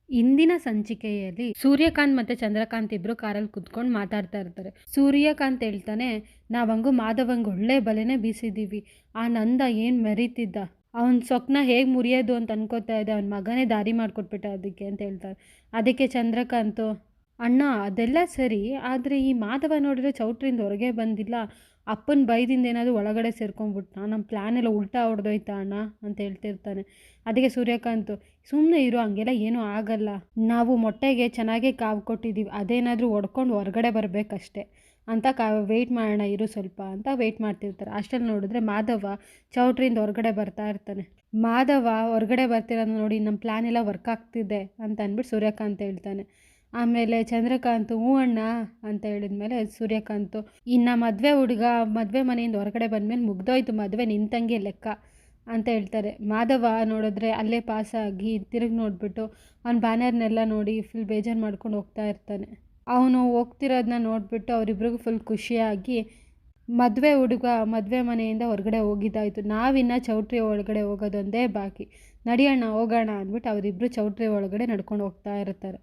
ಇಂದಿನ ಸಂಚಿಕೆಯಲ್ಲಿ ಸೂರ್ಯಕಾಂತ್ ಮತ್ತೆ ಚಂದ್ರಕಾಂತ್ ಇಬ್ರು ಕಾರಲ್ಲಿ ಕುತ್ಕೊಂಡು ಮಾತಾಡ್ತಾ ಇರ್ತಾರೆ. ಸೂರ್ಯಕಾಂತ್ ಹೇಳ್ತಾನೆ, ನಾವಂಗೂ ಮಾಧವಂಗ್ ಒಳ್ಳೆ ಬಲೆನೇ ಬೀಸಿದೀವಿ. ಆ ನಂದ ಏನ್ ಮೆರೀತಿದ್ದ, ಅವನ ಸ್ವಪ್ನ ಹೇಗೆ ಮುರಿಯೋದು ಅಂತ ಅನ್ಕೋತಾ ಇದ್ದೆ, ಅವನ ಮಗನೇ ದಾರಿ ಮಾಡಿಕೊಟ್ಬಿಟ್ಟ ಅದಕ್ಕೆ ಅಂತ ಹೇಳ್ತಾರೆ. ಅದಕ್ಕೆ ಚಂದ್ರಕಾಂತು, ಅಣ್ಣ ಅದೆಲ್ಲ ಸರಿ, ಆದರೆ ಈ ಮಾಧವ ನೋಡಿದ್ರೆ ಚೌಟ್ರಿಂದ ಹೊರಗೆ ಬಂದಿಲ್ಲ, ಅಪ್ಪನ ಬೈದಿಂದ ಏನಾದರೂ ಒಳಗಡೆ ಸೇರ್ಕೊಂಡ್ಬಿಟ್ನಾ, ನಮ್ಮ ಪ್ಲ್ಯಾನ್ ಎಲ್ಲ ಉಲ್ಟಾ ಹೊಡೆದೋಯ್ತಾ ಅಣ್ಣ ಅಂತ ಹೇಳ್ತಿರ್ತಾನೆ. ಅದಕ್ಕೆ ಸೂರ್ಯಕಾಂತ್, ಸುಮ್ಮನೆ ಇರೋ, ಹಂಗೆಲ್ಲ ಏನೂ ಆಗಲ್ಲ, ನಾವು ಮೊಟ್ಟೆಗೆ ಚೆನ್ನಾಗೇ ಕಾವು ಕೊಟ್ಟಿದ್ದೀವಿ, ಅದೇನಾದರೂ ಒಡ್ಕೊಂಡು ಹೊರಗಡೆ ಬರಬೇಕಷ್ಟೆ ಅಂತ ವೆಯ್ಟ್ ಮಾಡೋಣ ಇರು ಸ್ವಲ್ಪ ಅಂತ ವೆಯ್ಟ್ ಮಾಡ್ತಿರ್ತಾರೆ. ಅಷ್ಟರಲ್ಲಿ ನೋಡಿದ್ರೆ ಮಾಧವ ಚೌಟ್ರಿಂದ ಹೊರಗಡೆ ಬರ್ತಾ ಇರ್ತಾನೆ. ಮಾಧವ ಹೊರಗಡೆ ಬರ್ತಿರೋದು ನೋಡಿ, ನಮ್ಮ ಪ್ಲ್ಯಾನ್ ಎಲ್ಲ ವರ್ಕ್ ಆಗ್ತಿದೆ ಅಂತ ಅಂದ್ಬಿಟ್ಟು ಸೂರ್ಯಕಾಂತ್ ಹೇಳ್ತಾನೆ. ಆಮೇಲೆ ಚಂದ್ರಕಾಂತ್ ಹ್ಞೂ ಅಣ್ಣ ಅಂತ ಹೇಳಿದ್ಮೇಲೆ ಸೂರ್ಯಕಾಂತ್, ಇನ್ನು ಮದುವೆ ಹುಡುಗ ಮದುವೆ ಮನೆಯಿಂದ ಹೊರಗಡೆ ಬಂದಮೇಲೆ ಮುಗ್ದೋಯ್ತು ಮದುವೆ, ನಿಂತಂಗೆ ಲೆಕ್ಕ ಅಂತ ಹೇಳ್ತಾರೆ. ಮಾಧವ ನೋಡಿದ್ರೆ ಅಲ್ಲೇ ಪಾಸಾಗಿ ತಿರುಗಿ ನೋಡಿಬಿಟ್ಟು ಅವ್ನ ಬ್ಯಾನರ್ನೆಲ್ಲ ನೋಡಿ ಫುಲ್ ಬೇಜಾರು ಮಾಡ್ಕೊಂಡು ಹೋಗ್ತಾ ಇರ್ತಾನೆ. ಅವನು ಹೋಗ್ತಿರೋದನ್ನ ನೋಡಿಬಿಟ್ಟು ಅವರಿಬ್ರಿಗೂ ಫುಲ್ ಖುಷಿಯಾಗಿ, ಮದುವೆ ಹುಡುಗ ಮದುವೆ ಮನೆಯಿಂದ ಹೊರಗಡೆ ಹೋಗಿದ್ದಾಯಿತು, ನಾವಿನ್ನು ಚೌಟ್ರಿ ಒಳಗಡೆ ಹೋಗೋದೊಂದೇ ಬಾಕಿ, ನಡಿಯೋಣ ಹೋಗೋಣ ಅಂದ್ಬಿಟ್ಟು ಅವರಿಬ್ಬರು ಚೌಟ್ರಿ ಒಳಗಡೆ ನಡ್ಕೊಂಡು ಹೋಗ್ತಾ ಇರ್ತಾರೆ.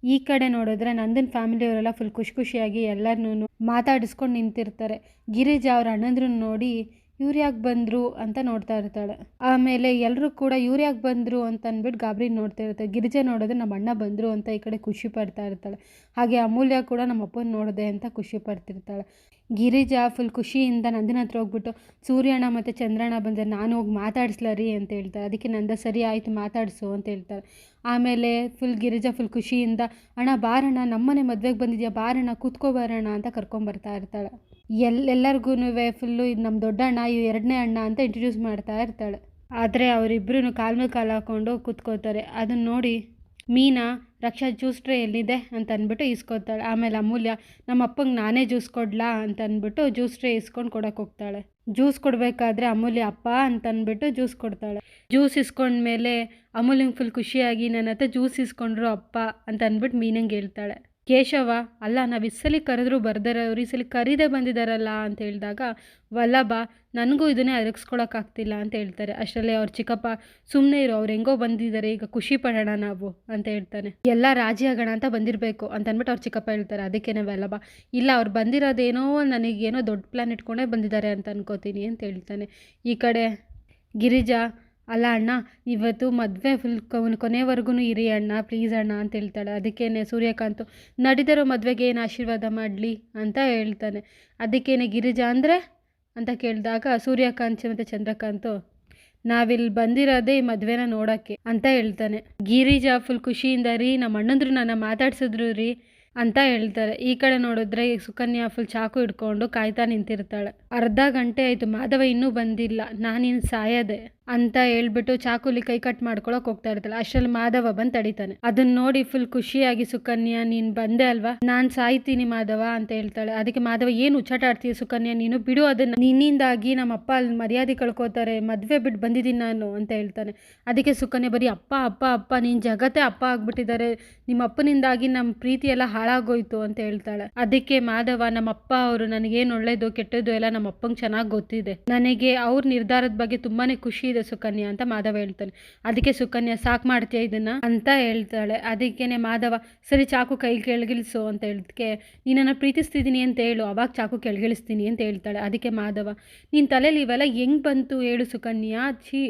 ಈ ಕಡೆ ನೋಡಿದ್ರೆ ನಂದನ್ ಫ್ಯಾಮಿಲಿಯವರೆಲ್ಲ ಫುಲ್ ಖುಷಿಯಾಗಿ ಎಲ್ಲರನ್ನೂ ಮಾತಾಡಿಸ್ಕೊಂಡು ನಿಂತಿರ್ತಾರೆ. ಗಿರಿಜಾ ಅವ್ರ ಅಣ್ಣಂದ್ರನ್ನ ನೋಡಿ ಇವ್ರು ಯಾಕೆ ಬಂದರು ಅಂತ ನೋಡ್ತಾ ಇರ್ತಾಳೆ. ಆಮೇಲೆ ಎಲ್ಲರೂ ಕೂಡ ಇವ್ರು ಯಾಕೆ ಬಂದರು ಅಂತ ಅಂದ್ಬಿಟ್ಟು ಗಾಬರಿ ನೋಡ್ತಾ ಇರ್ತಾರೆ. ಗಿರಿಜಾ ನೋಡಿದ್ರೆ ನಮ್ಮ ಅಣ್ಣ ಬಂದರು ಅಂತ ಈ ಕಡೆ ಖುಷಿ ಪಡ್ತಾ ಇರ್ತಾಳೆ. ಹಾಗೆ ಅಮೂಲ್ಯ ಕೂಡ ನಮ್ಮ ಅಪ್ಪನ ನೋಡಿದೆ ಅಂತ ಖುಷಿ ಪಡ್ತಿರ್ತಾಳೆ. ಗಿರಿಜಾ ಫುಲ್ ಖುಷಿಯಿಂದ ನಂದಿನ ಹತ್ರ ಹೋಗ್ಬಿಟ್ಟು, ಸೂರ್ಯಣ್ಣ ಮತ್ತು ಚಂದ್ರಣ್ಣ ಬಂದರೆ ನಾನು ಹೋಗಿ ಮಾತಾಡಿಸ್ಲರಿ ಅಂತ ಹೇಳ್ತಾರೆ. ಅದಕ್ಕೆ ನಂದ ಸರಿ ಆಯಿತು ಮಾತಾಡಿಸು ಅಂತ ಹೇಳ್ತಾರೆ. ಆಮೇಲೆ ಗಿರಿಜಾ ಫುಲ್ ಖುಷಿಯಿಂದ, ಅಣ್ಣ ಬಾರಣ್ಣ ನಮ್ಮನೆ ಮದುವೆಗೆ ಬಂದಿದ್ಯಾ, ಬಾರಣ್ಣ ಕೂತ್ಕೋ ಬರೋಣ ಅಂತ ಕರ್ಕೊಂಬರ್ತಾ ಇರ್ತಾಳೆ. ಎಲ್ಲರಿಗೂ ಫುಲ್ಲು ಇದು ನಮ್ಮ ದೊಡ್ಡಣ್ಣ, ಇದು ಎರಡನೇ ಅಣ್ಣ ಅಂತ ಇಂಟ್ರೊಡ್ಯೂಸ್ ಮಾಡ್ತಾ ಇರ್ತಾಳೆ. ಆದರೆ ಅವರಿಬ್ಬರೂ ಕಾಲ ಮೇಲೆ ಕಾಲು ಹಾಕ್ಕೊಂಡು ಕೂತ್ಕೋತಾರೆ. ಅದನ್ನು ನೋಡಿ ಮೀನಾ, ರಕ್ಷಾ ಜ್ಯೂಸ್ ಟ್ರೇ ಎಲ್ಲಿದೆ ಅಂತ ಅಂದ್ಬಿಟ್ಟು ಇಸ್ಕೊತಾಳೆ. ಆಮೇಲೆ ಅಮೂಲ್ಯ, ನಮ್ಮ ಅಪ್ಪಂಗೆ ನಾನೇ ಜ್ಯೂಸ್ ಕೊಡ್ಲಾ ಅಂತ ಅಂದ್ಬಿಟ್ಟು ಜ್ಯೂಸ್ ಟ್ರೇ ಇಸ್ಕೊಂಡು ಕೊಡೋಕೆ ಹೋಗ್ತಾಳೆ. ಜ್ಯೂಸ್ ಕೊಡಬೇಕಾದ್ರೆ ಅಮೂಲ್ಯ ಅಪ್ಪ ಅಂತ ಅಂದ್ಬಿಟ್ಟು ಜ್ಯೂಸ್ ಕೊಡ್ತಾಳೆ. ಜ್ಯೂಸ್ ಇಸ್ಕೊಂಡ್ಮೇಲೆ ಅಮೂಲ್ಯಂಗೆ ಫುಲ್ ಖುಷಿಯಾಗಿ, ನನ್ನ ಹತ್ರ ಜ್ಯೂಸ್ ಇಸ್ಕೊಂಡ್ರು ಅಪ್ಪ ಅಂತ ಅಂದ್ಬಿಟ್ಟು ಮೀನಂಗೆ ಹೇಳ್ತಾಳೆ. ಕೇಶವ, ಅಲ್ಲ ನಾವು ಇಸಲಿ ಕರೆದ್ರೂ ಬರ್ದಾರವ್ರು, ಈ ಸಲ ಕರೀದೇ ಬಂದಿದ್ದಾರಲ್ಲ ಅಂತ ಹೇಳಿದಾಗ ವಲ್ಲಭ, ನನಗೂ ಇದನ್ನೇ ಅರಗಿಸ್ಕೊಳಕ್ಕಾಗ್ತಿಲ್ಲ ಅಂತ ಹೇಳ್ತಾರೆ. ಅಷ್ಟರಲ್ಲೇ ಅವ್ರ ಚಿಕ್ಕಪ್ಪ, ಸುಮ್ಮನೆ ಇರು, ಅವ್ರು ಹೆಂಗೋ ಬಂದಿದ್ದಾರೆ, ಈಗ ಖುಷಿ ಪಡೋಣ ನಾವು ಅಂತ ಹೇಳ್ತಾನೆ. ಎಲ್ಲ ರಾಜಿ ಆಗೋಣ ಅಂತ ಬಂದಿರಬೇಕು ಅಂತ ಅಂದ್ಬಿಟ್ಟು ಅವ್ರ ಚಿಕ್ಕಪ್ಪ ಹೇಳ್ತಾರೆ. ಅದಕ್ಕೇನೆ ವಲ್ಲಭ, ಇಲ್ಲ ಅವ್ರು ಬಂದಿರೋದೇನೋ ನನಗೇನೋ ದೊಡ್ಡ ಪ್ಲ್ಯಾನ್ ಇಟ್ಕೊಂಡೇ ಬಂದಿದ್ದಾರೆ ಅಂತ ಅನ್ಕೋತೀನಿ ಅಂತ ಹೇಳ್ತಾನೆ. ಈ ಕಡೆ ಗಿರಿಜಾ, ಅಲ್ಲ ಅಣ್ಣ ಇವತ್ತು ಮದುವೆ ಫುಲ್ ಕೊನೆವರೆಗೂ ಇರಿ ಅಣ್ಣ ಪ್ಲೀಸ್ ಅಣ್ಣ ಅಂತ ಹೇಳ್ತಾಳೆ. ಅದಕ್ಕೇನೆ ಸೂರ್ಯಕಾಂತ್, ನಡೀತಿರೋ ಮದುವೆಗೆ ಏನು ಆಶೀರ್ವಾದ ಮಾಡಲಿ ಅಂತ ಹೇಳ್ತಾನೆ. ಅದಕ್ಕೇನೆ ಗಿರಿಜಾ ಅಂದರೆ ಅಂತ ಕೇಳಿದಾಗ ಸೂರ್ಯಕಾಂತ್ ಮತ್ತು ಚಂದ್ರಕಾಂತ್, ನಾವಿಲ್ಲಿ ಬಂದಿರೋದೇ ಈ ಮದುವೆನ ನೋಡೋಕ್ಕೆ ಅಂತ ಹೇಳ್ತಾನೆ. ಗಿರಿಜಾ ಫುಲ್ ಖುಷಿಯಿಂದ, ರೀ ನಮ್ಮ ಅಣ್ಣಂದ್ರು ನನ್ನ ಮಾತಾಡ್ಸಿದ್ರು ರೀ ಅಂತ ಹೇಳ್ತಾರೆ. ಈ ಕಡೆ ನೋಡಿದ್ರೆ ಸುಕನ್ಯಾ ಫುಲ್ ಚಾಕು ಹಿಡ್ಕೊಂಡು ಕಾಯ್ತಾ ನಿಂತಿರ್ತಾಳೆ. ಅರ್ಧ ಗಂಟೆ ಆಯಿತು, ಮಾಧವ ಇನ್ನೂ ಬಂದಿಲ್ಲ, ನಾನಿನ್ನು ಸಾಯದೆ ಅಂತ ಹೇಳ್ಬಿಟ್ಟು ಚಾಕುಲಿ ಕೈ ಕಟ್ ಮಾಡ್ಕೊಳಕ್ ಹೋಗ್ತಾ ಇರ್ತಾಳೆ. ಅಷ್ಟರಲ್ಲಿ ಮಾಧವ ಬಂದು ತಡಿತಾನೆ. ಅದನ್ನ ನೋಡಿ ಫುಲ್ ಖುಷಿಯಾಗಿ ಸುಕನ್ಯಾ, ನೀನು ಬಂದೆ ಅಲ್ವಾ, ನಾನು ಸಾಯ್ತೀನಿ ಮಾಧವ ಅಂತ ಹೇಳ್ತಾಳೆ. ಅದಕ್ಕೆ ಮಾಧವ, ಏನು ಹುಚ್ಚಾಟ ಆಡ್ತೀಯ ಸುಕನ್ಯಾ, ನೀನು ಬಿಡು ಅದನ್ನ, ನಿನ್ನಿಂದಾಗಿ ನಮ್ಮ ಅಪ್ಪ ಅಲ್ಲಿ ಮರ್ಯಾದೆ ಕಳ್ಕೊತಾರೆ, ಮದುವೆ ಬಿಟ್ಟು ಬಂದಿದ್ದೀನಿ ನಾನು ಅಂತ ಹೇಳ್ತಾನೆ. ಅದಕ್ಕೆ ಸುಕನ್ಯಾ ಬರೀ ಅಪ್ಪ ಅಪ್ಪ ಅಪ್ಪ, ನೀನು ಜಗತ್ತೇ ಅಪ್ಪ ಆಗ್ಬಿಟ್ಟಿದ್ದಾರೆ, ನಿಮ್ಮ ಅಪ್ಪನಿಂದಾಗಿ ನಮ್ಮ ಪ್ರೀತಿ ಎಲ್ಲ ಹಾಳಾಗೋಯ್ತು ಅಂತ ಹೇಳ್ತಾಳೆ. ಅದಕ್ಕೆ ಮಾಧವ, ನಮ್ಮ ಅಪ್ಪ ಅವರು ನನಗೇನು ಒಳ್ಳೇದು ಕೆಟ್ಟದ್ದು ಎಲ್ಲ ನಮ್ಮ ಅಪ್ಪಂಗೆ ಚೆನ್ನಾಗಿ ಗೊತ್ತಿದೆ, ನನಗೆ ಅವ್ರ ನಿರ್ಧಾರದ ಬಗ್ಗೆ ತುಂಬಾನೇ ಖುಷಿ ಇದೆ ಸುಕನ್ಯಾ ಅಂತ ಮಾಧವ ಹೇಳ್ತಾನೆ. ಅದಕ್ಕೆ ಸುಕನ್ಯಾ, ಸಾಕು ಮಾಡ್ತೀಯ ಇದನ್ನ ಅಂತ ಹೇಳ್ತಾಳೆ. ಅದಕ್ಕೇನೆ ಮಾಧವ, ಸರಿ ಚಾಕು ಕೈ ಕೆಳಗಿಳಿಸು ಅಂತ ಹೇಳಿದ್ಕೆ, ನೀನನ್ನು ಪ್ರೀತಿಸ್ತಿದ್ದೀನಿ ಅಂತ ಹೇಳು, ಅವಾಗ ಚಾಕು ಕೆಳಗಿಳಿಸ್ತೀನಿ ಅಂತ ಹೇಳ್ತಾಳೆ. ಅದಕ್ಕೆ ಮಾಧವ, ನಿನ್ನ ತಲೆಯಲ್ಲಿ ಇವೆಲ್ಲ ಹೆಂಗ್ ಬಂತು ಹೇಳು ಸುಕನ್ಯಾ, ಛೀ,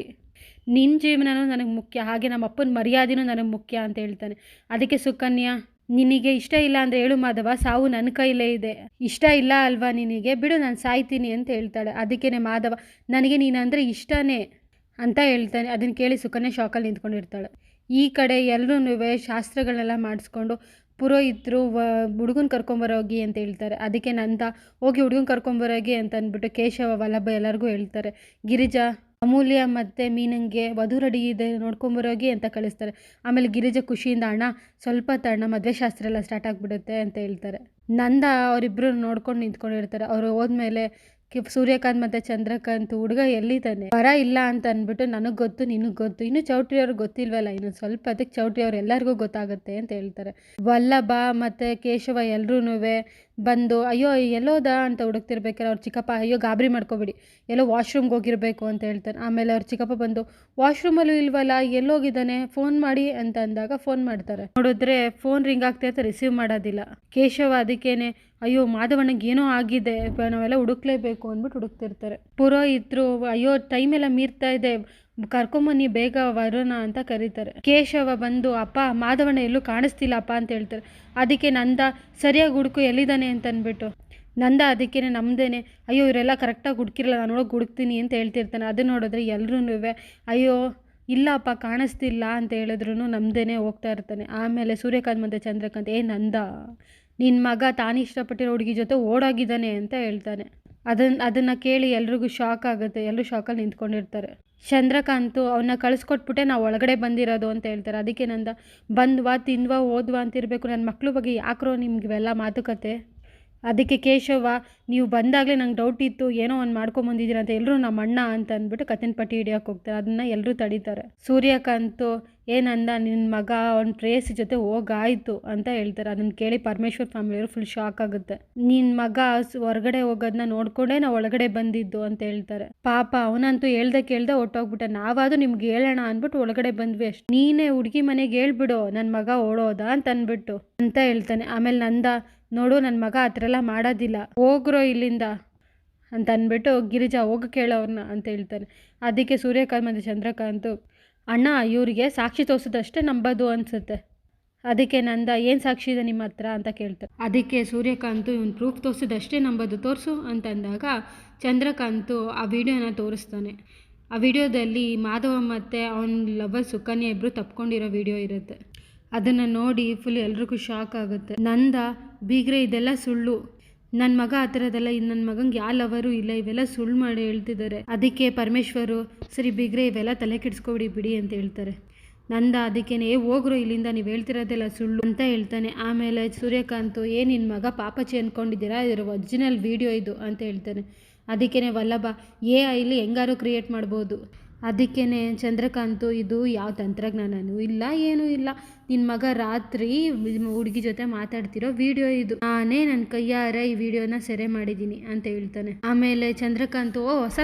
ನಿನ್ನ ಜೀವನನೂ ನನಗೆ ಮುಖ್ಯ, ಹಾಗೆ ನಮ್ಮ ಅಪ್ಪನ ಮರ್ಯಾದೆನೂ ನನಗೆ ಮುಖ್ಯ ಅಂತ ಹೇಳ್ತಾನೆ. ಅದಕ್ಕೆ ಸುಕನ್ಯಾ, ನಿನಗೆ ಇಷ್ಟ ಇಲ್ಲ ಅಂದರೆ ಹೇಳು ಮಾಧವ, ಸಾವು ನನ್ನ ಕೈಲೇ ಇದೆ, ಇಷ್ಟ ಇಲ್ಲ ಅಲ್ವಾ ನಿನಗೆ, ಬಿಡು ನಾನು ಸಾಯ್ತೀನಿ ಅಂತ ಹೇಳ್ತಾಳೆ. ಅದಕ್ಕೇನೆ ಮಾಧವ, ನನಗೆ ನೀನಂದರೆ ಇಷ್ಟನೇ ಅಂತ ಹೇಳ್ತಾನೆ. ಅದನ್ನು ಕೇಳಿ ಸುಕನ್ಯಾ ಶಾಕಲ್ಲಿ ನಿಂತ್ಕೊಂಡಿರ್ತಾಳೆ. ಈ ಕಡೆ ಎಲ್ಲರೂ ಶಾಸ್ತ್ರಗಳನ್ನೆಲ್ಲ ಮಾಡಿಸ್ಕೊಂಡು ಪುರೋಹಿತರು ಹುಡುಗನ ಕರ್ಕೊಂಬರೋಗಿ ಅಂತ ಹೇಳ್ತಾರೆ. ಅದಕ್ಕೆ ನಂದ, ಹೋಗಿ ಹುಡುಗನ ಕರ್ಕೊಂಬರೋಗಿ ಅಂತ ಅಂದ್ಬಿಟ್ಟು ಕೇಶವ ವಲ್ಲಭ ಎಲ್ಲರಿಗೂ ಹೇಳ್ತಾರೆ. ಗಿರಿಜಾ ಅಮೂಲ್ಯ ಮತ್ತು ಮೀನಂಗೆ ವಧು ರೆಡಿ ಇದೆ ನೋಡ್ಕೊಂಬರೋಗಿ ಅಂತ ಕಳಿಸ್ತಾರೆ. ಆಮೇಲೆ ಗಿರಿಜಾ ಖುಷಿಯಿಂದ, ಅಣ್ಣ ಸ್ವಲ್ಪ ತಣ್ಣ, ಮದುವೆ ಶಾಸ್ತ್ರ ಎಲ್ಲ ಸ್ಟಾರ್ಟ್ ಆಗಿಬಿಡುತ್ತೆ ಅಂತ ಹೇಳ್ತಾರೆ. ನಂದ ಅವರಿಬ್ಬರು ನೋಡ್ಕೊಂಡು ನಿಂತ್ಕೊಂಡಿರ್ತಾರೆ. ಅವರು ಹೋದ್ಮೇಲೆ ಸೂರ್ಯಕಾಂತ್ ಮತ್ತು ಚಂದ್ರಕಾಂತ್, ಹುಡುಗ ಎಲ್ಲಿದ್ದಾನೆ, ಬರ ಇಲ್ಲ ಅಂತ ಅಂದ್ಬಿಟ್ಟು, ನನಗೆ ಗೊತ್ತು ನಿನಗೆ ಗೊತ್ತು, ಇನ್ನು ಚೌಟ್ರಿಯವ್ರಿಗೆ ಗೊತ್ತಿಲ್ವಲ್ಲ, ಇನ್ನು ಸ್ವಲ್ಪ ಅದಕ್ಕೆ ಚೌಟ್ರಿಯವ್ರು ಎಲ್ಲರಿಗೂ ಗೊತ್ತಾಗುತ್ತೆ ಅಂತ ಹೇಳ್ತಾರೆ. ವಲ್ಲಭ ಮತ್ತು ಕೇಶವ ಎಲ್ಲರೂ ಬಂದು ಅಯ್ಯೋ ಎಲ್ಲೋದ ಅಂತ ಹುಡುಕ್ತಿರ್ಬೇಕಾರೆ ಅವ್ರ ಚಿಕ್ಕಪ್ಪ ಅಯ್ಯೋ ಗಾಬರಿ ಮಾಡ್ಕೊಬೇಡಿ ಎಲ್ಲೋ ವಾಶ್ರೂಮ್ಗೆ ಹೋಗಿರಬೇಕು ಅಂತ ಹೇಳ್ತಾರೆ. ಆಮೇಲೆ ಅವ್ರ ಚಿಕ್ಕಪ್ಪ ಬಂದು ವಾಶ್ರೂಮಲ್ಲೂ ಇಲ್ವಲ್ಲ ಎಲ್ಲೋಗಿದ್ದಾನೆ ಫೋನ್ ಮಾಡಿ ಅಂತ ಅಂದಾಗ ಫೋನ್ ಮಾಡ್ತಾರೆ. ನೋಡಿದ್ರೆ ಫೋನ್ ರಿಂಗ್ ಆಗ್ತಿರ್ತಾರೆ, ರಿಸೀವ್ ಮಾಡೋದಿಲ್ಲ. ಕೇಶವ ಅದಕ್ಕೇನೆ ಅಯ್ಯೋ ಮಾಧವಣ್ಣಗೆ ಏನೋ ಆಗಿದೆ, ನಾವೆಲ್ಲ ಹುಡುಕ್ಲೇಬೇಕು ಅಂದ್ಬಿಟ್ಟು ಹುಡುಕ್ತಿರ್ತಾರೆ. ಪುರೋಹಿತರು ಅಯ್ಯೋ ಟೈಮ್ ಎಲ್ಲ ಮೀರ್ತಾ ಇದೆ, ಕರ್ಕೊಂಬನ್ನಿ ಬೇಗ ವರೋಣ ಅಂತ ಕರೀತಾರೆ. ಕೇಶವ ಬಂದು ಅಪ್ಪ ಮಾಧವಣ್ಣ ಎಲ್ಲೂ ಕಾಣಿಸ್ತಿಲ್ಲಪ್ಪ ಅಂತ ಹೇಳ್ತಾರೆ. ಅದಕ್ಕೆ ನಂದ ಸರಿಯಾಗಿ ಹುಡುಕು ಎಲ್ಲಿದ್ದಾನೆ ಅಂತ ಅಂದ್ಬಿಟ್ಟು ನಂದ ಅದಕ್ಕೇ ನಮ್ದೇನೆ ಅಯ್ಯೋ ಇವರೆಲ್ಲ ಕರೆಕ್ಟಾಗಿ ಹುಡುಕಿರಲ್ಲ, ನಾನು ಹೋಗಿ ಹುಡುಕ್ತೀನಿ ಅಂತ ಹೇಳ್ತಿರ್ತಾನೆ. ಅದು ನೋಡಿದ್ರೆ ಎಲ್ಲರೂ ಅಯ್ಯೋ ಇಲ್ಲಪ್ಪ ಕಾಣಿಸ್ತಿಲ್ಲ ಅಂತ ಹೇಳಿದ್ರು ನಮ್ದೇನೆ ಹೋಗ್ತಾ ಇರ್ತಾನೆ. ಆಮೇಲೆ ಸೂರ್ಯಕಾಂತ್ ಮತ್ತು ಚಂದ್ರಕಾಂತ್ ನಂದ ನಿನ್ನ ಮಗ ತಾನು ಇಷ್ಟಪಟ್ಟಿರೋ ಹುಡುಗಿ ಜೊತೆ ಓಡೋಗಿದ್ದಾನೆ ಅಂತ ಹೇಳ್ತಾನೆ. ಅದನ್ನು ಕೇಳಿ ಎಲ್ರಿಗೂ ಶಾಕ್ ಆಗುತ್ತೆ. ಎಲ್ಲರೂ ಶಾಕಲ್ಲಿ ನಿಂತ್ಕೊಂಡಿರ್ತಾರೆ. ಚಂದ್ರಕಾಂತು ಅವನ್ನ ಕಳಿಸ್ಕೊಟ್ಬಿಟ್ಟೆ ನಾವು ಒಳಗಡೆ ಬಂದಿರೋದು ಅಂತ ಹೇಳ್ತಾರೆ. ಅದಕ್ಕೆ ನಂದ ಬಂದ್ವಾ ತಿಂದ್ವಾ ಓದ್ವಾ ಅಂತಿರಬೇಕು, ನನ್ನ ಮಕ್ಳ ಬಗ್ಗೆ ಯಾಕ್ರೋ ನಿಮ್ಗೆ ಇವೆಲ್ಲ ಮಾತುಕತೆ. ಅದಕ್ಕೆ ಕೇಶವ ನೀವು ಬಂದಾಗಲೇ ನಂಗೆ ಡೌಟ್ ಇತ್ತು, ಏನೋ ಒಂದು ಮಾಡ್ಕೊಂಬಂದಿದ್ದೀರ ಅಂತ ಎಲ್ಲರೂ ನಮ್ಮ ಅಣ್ಣ ಅಂತ ಅಂದ್ಬಿಟ್ಟು ಕತ್ತಿನ ಪಟ್ಟಿ ಹಿಡಿಯೋಕೆ ಹೋಗ್ತಾರೆ. ಅದನ್ನು ಎಲ್ಲರೂ ತಡೀತಾರೆ. ಸೂರ್ಯಕಾಂತು ಏನಂದ ನಿನ್ನ ಮಗ ಅವ್ನ ಪ್ರೇಯಸಿ ಜೊತೆ ಹೋಗಾಯಿತು ಅಂತ ಹೇಳ್ತಾರೆ. ಅದನ್ನು ಕೇಳಿ ಪರಮೇಶ್ವರ್ ಫ್ಯಾಮಿಲಿಯವರು ಫುಲ್ ಶಾಕ್ ಆಗುತ್ತೆ. ನಿನ್ನ ಮಗ ಹೊರಗಡೆ ಹೋಗೋದನ್ನ ನೋಡ್ಕೊಂಡೇ ನಾವು ಒಳಗಡೆ ಬಂದಿದ್ದು ಅಂತ ಹೇಳ್ತಾರೆ. ಪಾಪ ಅವನಂತೂ ಹೇಳ್ದೆ ಕೇಳ್ದೆ ಹೊಟ್ಟೋಗ್ಬಿಟ್ಟ. ನಾವಾದರೂ ನಿಮ್ಗೆ ಹೇಳೋಣ ಅಂದ್ಬಿಟ್ಟು ಒಳಗಡೆ ಬಂದ್ವಿ ಅಷ್ಟು, ನೀನೇ ಹುಡುಗಿ ಮನೆಗೆ ಹೇಳ್ಬಿಡು ನನ್ನ ಮಗ ಓಡೋದ ಅಂತ ಅಂದ್ಬಿಟ್ಟು ಅಂತ ಹೇಳ್ತಾನೆ. ಆಮೇಲೆ ನಂದ ನೋಡು ನನ್ನ ಮಗ ಆ ಥರ ಎಲ್ಲ ಮಾಡೋದಿಲ್ಲ, ಹೋಗ್ರೋ ಇಲ್ಲಿಂದ ಅಂತ ಅಂದ್ಬಿಟ್ಟು ಗಿರಿಜಾ ಹೋಗಕ್ಕೆ ಹೇಳೋವ್ರನ್ನ ಅಂತ ಹೇಳ್ತಾನೆ. ಅದಕ್ಕೆ ಸೂರ್ಯಕಾಂತ್ ಮತ್ತು ಚಂದ್ರಕಾಂತು ಅಣ್ಣ ಇವರಿಗೆ ಸಾಕ್ಷಿ ತೋರಿಸೋದಷ್ಟೇ ನಂಬೋದು ಅನಿಸುತ್ತೆ. ಅದಕ್ಕೆ ನಂದ ಏನು ಸಾಕ್ಷಿ ಇದೆ ನಿಮ್ಮ ಹತ್ರ ಅಂತ ಕೇಳ್ತಾರೆ. ಅದಕ್ಕೆ ಸೂರ್ಯಕಾಂತು ಇವ್ನು ಪ್ರೂಫ್ ತೋರಿಸೋದಷ್ಟೇ ನಂಬೋದು, ತೋರಿಸು ಅಂತಂದಾಗ ಚಂದ್ರಕಾಂತು ಆ ವಿಡಿಯೋನ ತೋರಿಸ್ತಾನೆ. ಆ ವಿಡಿಯೋದಲ್ಲಿ ಮಾಧವ ಮತ್ತು ಅವನ ಲವರ್ ಸುಕನ್ಯಾ ಇಬ್ಬರು ತಪ್ಕೊಂಡಿರೋ ವಿಡಿಯೋ ಇರುತ್ತೆ. ಅದನ್ನು ನೋಡಿ ಫುಲ್ ಎಲ್ರಿಗೂ ಶಾಕ್ ಆಗುತ್ತೆ. ನಂದ ಬೀಗ್ರೆ ಇದೆಲ್ಲ ಸುಳ್ಳು, ನನ್ನ ಮಗ ಆ ಥರದೆಲ್ಲ ನನ್ನ ಮಗಂಗೆ ಯಾವ ಲವರು ಇಲ್ಲ, ಇವೆಲ್ಲ ಸುಳ್ಳು ಮಾಡಿ ಹೇಳ್ತಿದ್ದಾರೆ. ಅದಕ್ಕೆ ಪರಮೇಶ್ವರು ಸರಿ ಬೀಗ್ರೆ ಇವೆಲ್ಲ ತಲೆ ಕೆಡಿಸ್ಕೊಬಿಡಿ ಬಿಡಿ ಅಂತ ಹೇಳ್ತಾರೆ. ನಂದ ಅದಕ್ಕೇನೆ ಹೋಗ್ರು ಇಲ್ಲಿಂದ, ನೀವು ಹೇಳ್ತಿರೋದೆಲ್ಲ ಸುಳ್ಳು ಅಂತ ಹೇಳ್ತಾನೆ. ಆಮೇಲೆ ಸೂರ್ಯಕಾಂತು ನಿನ್ನ ಮಗ ಪಾಪಚಿ ಅಂದ್ಕೊಂಡಿದ್ದೀರಾ, ಇದರ ಒರಿಜಿನಲ್ ವಿಡಿಯೋ ಇದು ಅಂತ ಹೇಳ್ತಾನೆ. ಅದಕ್ಕೇ ವಲ್ಲಭ ಇಲ್ಲಿ ಹೆಂಗಾರು ಕ್ರಿಯೇಟ್ ಮಾಡ್ಬೋದು. ಅದಕ್ಕೇ ಚಂದ್ರಕಾಂತು ಇದು ಯಾವ ತಂತ್ರಜ್ಞಾನನೂ ಇಲ್ಲ ಏನೂ ಇಲ್ಲ, ನಿನ್ನ ಮಗ ರಾತ್ರಿ ಹುಡುಗಿ ಜೊತೆ ಮಾತಾಡ್ತಿರೋ ವಿಡಿಯೋ ಇದು, ನಾನೇ ನನ್ನ ಕೈಯಾರೆ ಈ ವಿಡಿಯೋನ ಸೆರೆ ಮಾಡಿದ್ದೀನಿ ಅಂತ ಹೇಳ್ತಾನೆ. ಆಮೇಲೆ ಚಂದ್ರಕಾಂತು ಹೊಸ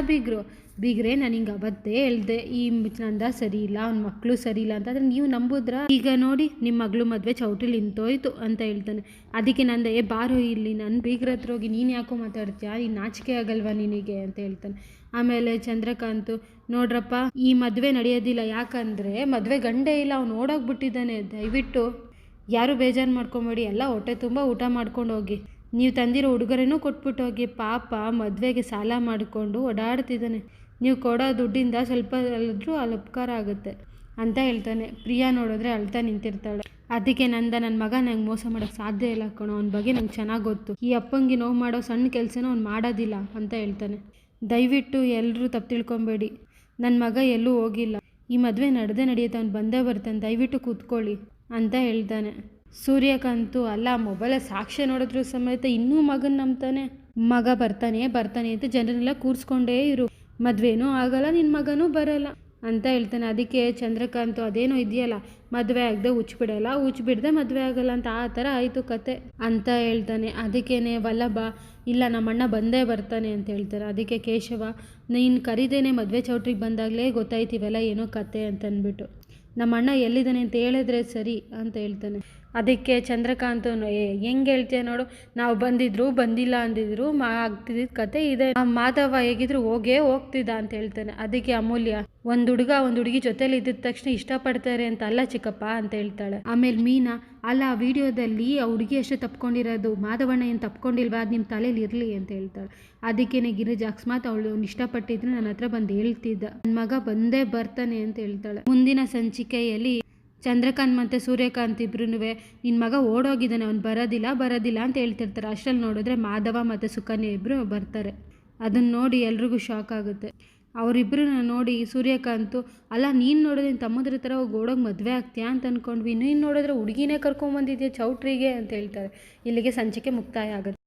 ಬೀಗ್ರೆ ನಾನು ಹಿಂಗೆ ಅವತ್ತೇ ಹೇಳ್ದೆ ಈ ನಂದ ಸರಿ ಇಲ್ಲ, ಅವ್ನ ಮಕ್ಕಳು ಸರಿ ಇಲ್ಲ ಅಂತ, ಆದರೆ ನೀವು ನಂಬುದ್ರಾ, ಈಗ ನೋಡಿ ನಿಮ್ಮ ಮಗಳು ಮದುವೆ ಚೌಟ್ರಿಲಿ ನಿಂತೋಯ್ತು ಅಂತ ಹೇಳ್ತಾನೆ. ಅದಕ್ಕೆ ನಂದ ಬಾರೋ ಇಲ್ಲಿ ನನ್ನ ಬೀಗ್ರ ಹತ್ರ ಹೋಗಿ ನೀನು ಯಾಕೋ ಮಾತಾಡ್ತೀಯಾ, ನೀನು ನಾಚಿಕೆ ಆಗಲ್ವಾ ನಿನಗೆ ಅಂತ ಹೇಳ್ತಾನೆ. ಆಮೇಲೆ ಚಂದ್ರಕಾಂತು ನೋಡ್ರಪ್ಪ ಈ ಮದುವೆ ನಡೆಯೋದಿಲ್ಲ, ಯಾಕಂದರೆ ಮದುವೆ ಗಂಡೇ ಇಲ್ಲ, ಅವ್ನು ಓಡೋಗ್ಬಿಟ್ಟಿದ್ದಾನೆ, ದಯವಿಟ್ಟು ಯಾರು ಬೇಜಾರು ಮಾಡ್ಕೊಬೇಡಿ, ಎಲ್ಲ ಹೊಟ್ಟೆ ತುಂಬ ಊಟ ಮಾಡ್ಕೊಂಡು ಹೋಗಿ, ನೀವು ತಂದಿರೋ ಉಡುಗೊರೆನೂ ಕೊಟ್ಬಿಟ್ಟು ಹೋಗಿ, ಪಾಪ ಮದುವೆಗೆ ಸಾಲ ಮಾಡಿಕೊಂಡು ಓಡಾಡ್ತಿದ್ದಾನೆ, ನೀವು ಕೊಡೋ ದುಡ್ಡಿಂದ ಸ್ವಲ್ಪ ಅಲ್ಲಾದರೂ ಅಲ್ಲಿ ಉಪಕಾರ ಆಗುತ್ತೆ ಅಂತ ಹೇಳ್ತಾನೆ. ಪ್ರಿಯಾ ನೋಡಿದ್ರೆ ಅಳ್ತಾ ನಿಂತಿರ್ತಾಳೆ. ಅದಕ್ಕೆ ನನ್ನ ಮಗ ನಂಗೆ ಮೋಸ ಮಾಡೋಕ್ಕೆ ಸಾಧ್ಯ ಇಲ್ಲ ಕಣೋ, ಅವನ ಬಗ್ಗೆ ನಂಗೆ ಚೆನ್ನಾಗಿ ಗೊತ್ತು, ಈ ಅಪ್ಪಂಗೆ ನೋವು ಮಾಡೋ ಸಣ್ಣ ಕೆಲಸನೂ ಅವ್ನು ಮಾಡೋದಿಲ್ಲ ಅಂತ ಹೇಳ್ತಾನೆ. ದಯವಿಟ್ಟು ಎಲ್ಲರೂ ತಪ್ಪು ತಿಳ್ಕೊಬೇಡಿ, ನನ್ನ ಮಗ ಎಲ್ಲೂ ಹೋಗಿಲ್ಲ, ಈ ಮದುವೆ ನಡೆಯುತ್ತೆ, ಅವ್ನು ಬಂದೇ ಬರ್ತಾನೆ, ದಯವಿಟ್ಟು ಕೂತ್ಕೊಳ್ಳಿ ಅಂತ ಹೇಳ್ತಾನೆ. ಸೂರ್ಯಕಾಂತು ಅಲ್ಲ ಮೊಬೈಲಲ್ಲಿ ಸಾಕ್ಷ್ಯ ನೋಡಿದ್ರು ಸಮೇತ ಇನ್ನೂ ಮಗನ ನಂಬ್ತಾನೆ, ಮಗ ಬರ್ತಾನೆ ಅಂತ ಜನರೆಲ್ಲ ಕೂರಿಸ್ಕೊಂಡೇ ಇರು, ಮದುವೆನೂ ಆಗಲ್ಲ, ನಿನ್ನ ಮಗನೂ ಬರಲ್ಲ ಅಂತ ಹೇಳ್ತಾನೆ. ಅದಕ್ಕೆ ಚಂದ್ರಕಾಂತು ಅದೇನೋ ಇದೆಯಲ್ಲ ಮದುವೆ ಆಗದೆ ಹುಚ್ಚಿಬಿಡದೆ ಮದುವೆ ಆಗಲ್ಲ ಅಂತ ಆ ಥರ ಆಯಿತು ಕತೆ ಅಂತ ಹೇಳ್ತಾನೆ. ಅದಕ್ಕೇ ವಲ್ಲಭ ಇಲ್ಲ ನಮ್ಮಣ್ಣ ಬಂದೇ ಬರ್ತಾನೆ ಅಂತ ಹೇಳ್ತಾರೆ. ಅದಕ್ಕೆ ಕೇಶವ ನೀನು ಕರಿದೇನೆ ಮದುವೆ ಚೌಟ್ರಿಗೆ ಬಂದಾಗಲೇ ಗೊತ್ತಾಯ್ತಿವೆಲ್ಲ ಏನೋ ಕತೆ ಅಂತ ಅಂದ್ಬಿಟ್ಟು, ನಮ್ಮಣ್ಣ ಎಲ್ಲಿದ್ದಾನೆ ಅಂತ ಹೇಳಿದ್ರೆ ಸರಿ ಅಂತ ಹೇಳ್ತಾನೆ. ಅದಕ್ಕೆ ಚಂದ್ರಕಾಂತ್ ಹೆಂಗೆ ಹೇಳ್ತೀಯ ನೋಡು, ನಾವು ಬಂದಿಲ್ಲ ಅಂದಿದ್ರು ಆಗ್ತಿದ್ದ ಕತೆ ಇದೆ, ಮಾಧವ ಹೇಗಿದ್ರು ಹೋಗ್ತಿದ್ದ ಅಂತ ಹೇಳ್ತಾನೆ. ಅದಕ್ಕೆ ಅಮೂಲ್ಯ ಒಂದು ಹುಡುಗಿ ಜೊತೆಲಿ ಇದ್ದಿದ ತಕ್ಷಣ ಇಷ್ಟಪಡ್ತಾರೆ ಅಂತ ಅಲ್ಲ ಚಿಕ್ಕಪ್ಪ ಅಂತ ಹೇಳ್ತಾಳೆ. ಆಮೇಲೆ ಮೀನಾ ಅಲ್ಲ ಆ ವಿಡಿಯೋದಲ್ಲಿ ಆ ಹುಡುಗಿ ಅಷ್ಟೇ ತಪ್ಕೊಂಡಿರೋದು, ಮಾಧವಣ್ಣ ಏನು ತಪ್ಕೊಂಡಿಲ್ವಾ, ಅದು ನಿಮ್ಮ ತಲೆಯಲ್ಲಿ ಇರಲಿ ಅಂತ ಹೇಳ್ತಾಳೆ. ಅದಕ್ಕೇನೆ ಗಿರಿಜಾ ಅಕಸ್ಮಾತ್ ಅವಳು ಇಷ್ಟಪಟ್ಟಿದ್ರೆ ನನ್ನ ಹತ್ರ ಬಂದು ಹೇಳ್ತಿದ್ದ, ನನ್ನ ಮಗ ಬಂದೇ ಬರ್ತಾನೆ ಅಂತ ಹೇಳ್ತಾಳೆ. ಮುಂದಿನ ಸಂಚಿಕೆಯಲ್ಲಿ ಚಂದ್ರಕಾಂತ್ ಮತ್ತು ಸೂರ್ಯಕಾಂತ್ ಇಬ್ರು ನಿನ್ನ ಮಗ ಓಡೋಗಿದ್ದಾನೆ, ಅವ್ನು ಬರೋದಿಲ್ಲ ಅಂತ ಹೇಳ್ತಿರ್ತಾರೆ. ಅಷ್ಟರಲ್ಲಿ ನೋಡಿದ್ರೆ ಮಾಧವ ಮತ್ತು ಸುಕನ್ಯಾ ಇಬ್ಬರು ಬರ್ತಾರೆ. ಅದನ್ನು ನೋಡಿ ಎಲ್ರಿಗೂ ಶಾಕ್ ಆಗುತ್ತೆ. ಅವರಿಬ್ಬರನ್ನ ನೋಡಿ ಸೂರ್ಯಕಾಂತು ಅಲ್ಲ ನೀನು ನೋಡಿದ್ರೆ ನಿನ್ನ ತಮ್ಮದ್ರ ಥರ ಓಡೋಗಿ ಮದುವೆ ಆಗ್ತೀಯಾ ಅಂತ ಅಂದ್ಕೊಂಡ್ವಿ, ನೀನು ನೋಡಿದ್ರೆ ಹುಡುಗಿನೇ ಕರ್ಕೊಂಬಂದಿದ್ಯಾ ಚೌಟ್ರಿಗೆ ಅಂತ ಹೇಳ್ತಾರೆ. ಇಲ್ಲಿಗೆ ಸಂಚಿಕೆ ಮುಕ್ತಾಯ ಆಗುತ್ತೆ.